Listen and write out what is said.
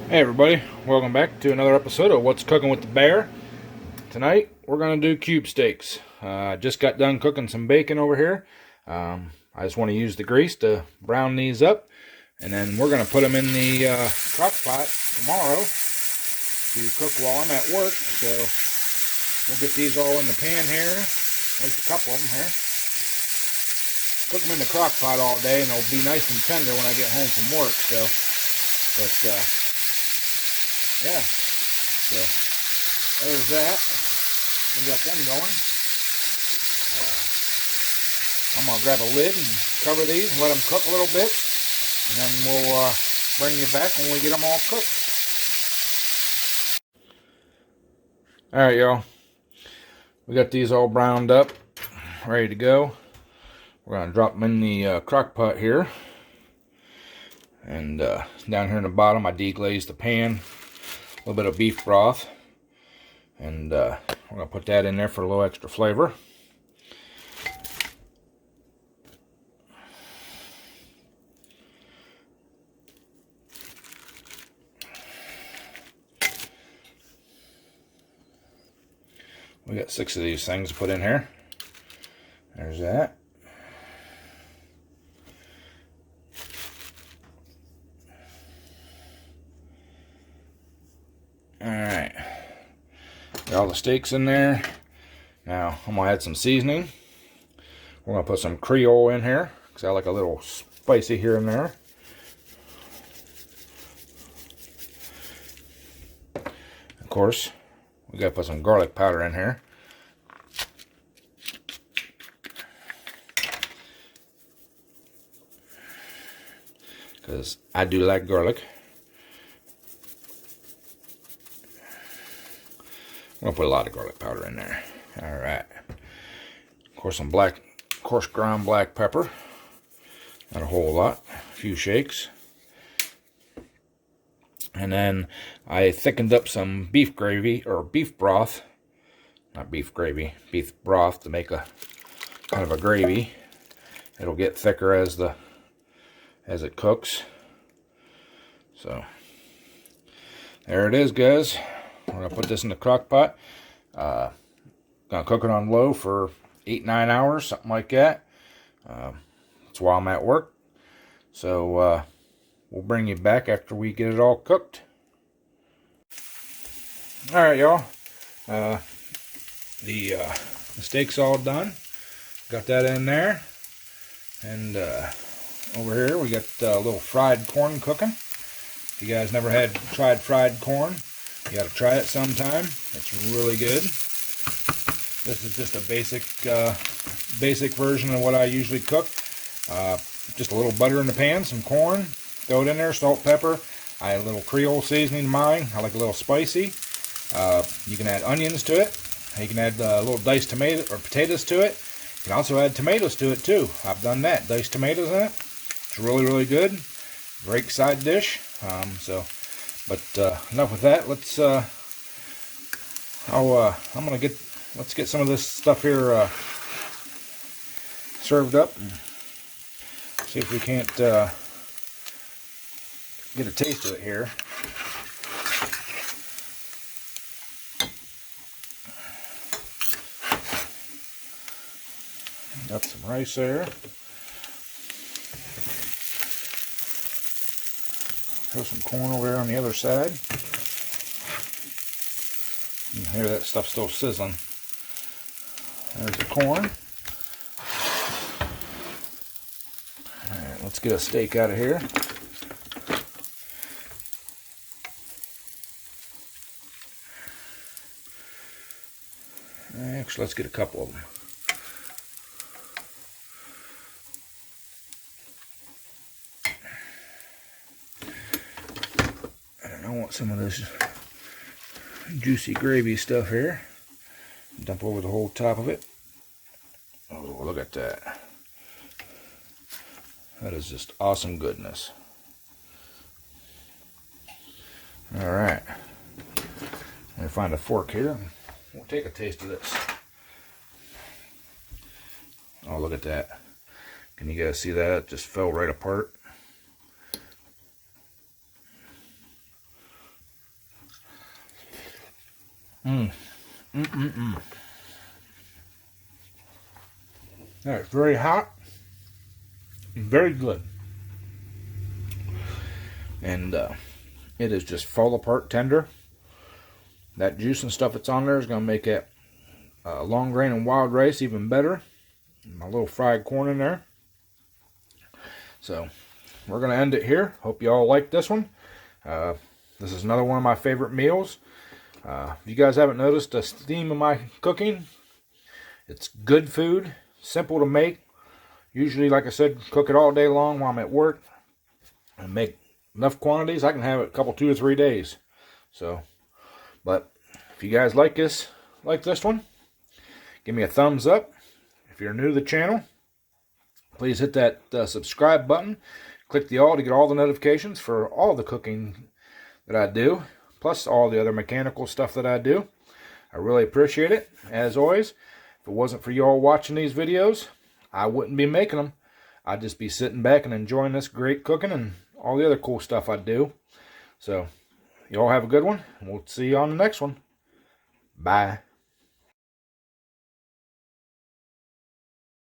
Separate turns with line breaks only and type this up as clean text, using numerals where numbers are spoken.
Hey everybody, welcome back to another episode of What's Cooking with the Bear. Tonight we're going to do cube steaks. I just got done cooking some bacon over here. I just want to use the grease to brown these up. And then we're going to put them in the crock pot tomorrow to cook while I'm at work. So we'll get these all in the pan here, at least a couple of them here. Cook them in the crock pot all day and they'll be nice and tender when I get home from work. Yeah, so there's that. We got them going. I'm going to grab a lid and cover these and let them cook a little bit. And then we'll bring you back when we get them all cooked. Alright, y'all. We got these all browned up, ready to go. We're going to drop them in the crock pot here. And down here in the bottom, I deglazed the pan. A little bit of beef broth, and we're going to put that in there for a little extra flavor. We got 6 of these things to put in here. There's that. Alright, got all the steaks in there. Now I'm going to add some seasoning. We're going to put some Creole in here because I like a little spicy here and there. Of course, we got to put some garlic powder in here. Because I do like garlic. I'm going to put a lot of garlic powder in there. Alright. Of course, some coarse ground black pepper. Not a whole lot. A few shakes. And then I thickened up some beef gravy, or beef broth. Not beef gravy, beef broth to make a kind of a gravy. It'll get thicker as it cooks. So, there it is, guys. We're going to put this in the crock pot. Going to cook it on low for 8-9 hours, something like that. That's while I'm at work. So we'll bring you back after we get it all cooked. Alright, y'all. The steak's all done. Got that in there. And over here we got a little fried corn cooking. If you guys never tried fried corn, you got to try it sometime. It's really good. This is just a basic version of what I usually cook. Just a little butter in the pan, some corn, throw it in there, salt, pepper. I add a little Creole seasoning to mine. I like a little spicy. You can add onions to it. You can add a little diced tomato or potatoes to it. You can also add tomatoes to it too. I've done that. Diced tomatoes in it. It's really, really good. Great side dish. But enough with that. Let's get some of this stuff here served up. See if we can't get a taste of it here. Got some rice there. Throw some corn over there on the other side. You can hear that stuff still sizzling. There's the corn. Alright, let's get a steak out of here. Actually, let's get a couple of them. I want some of this juicy gravy stuff here. Dump over the whole top of it. Oh, look at that. That is just awesome goodness. Alright. Let me find a fork here. We'll take a taste of this. Oh, look at that. Can you guys see that? It just fell right apart. That's very hot. Very good. And it is just fall apart tender. That juice and stuff that's on there is going to make that long grain and wild rice even better. My little fried corn in there. So we're going to end it here. Hope you all like this one. This is another one of my favorite meals. If you guys haven't noticed the theme of my cooking, it's good food, simple to make. Usually, like I said, cook it all day long while I'm at work and make enough quantities. I can have it a couple, 2 or 3 days. So, but if you guys like this one, give me a thumbs up. If you're new to the channel, please hit that subscribe button. Click the all to get all the notifications for all the cooking that I do, plus all the other mechanical stuff that I do. I really appreciate it. As always, if it wasn't for you all watching these videos, I wouldn't be making them. I'd just be sitting back and enjoying this great cooking and all the other cool stuff I do. So, you all have a good one, and we'll see you on the next one. Bye.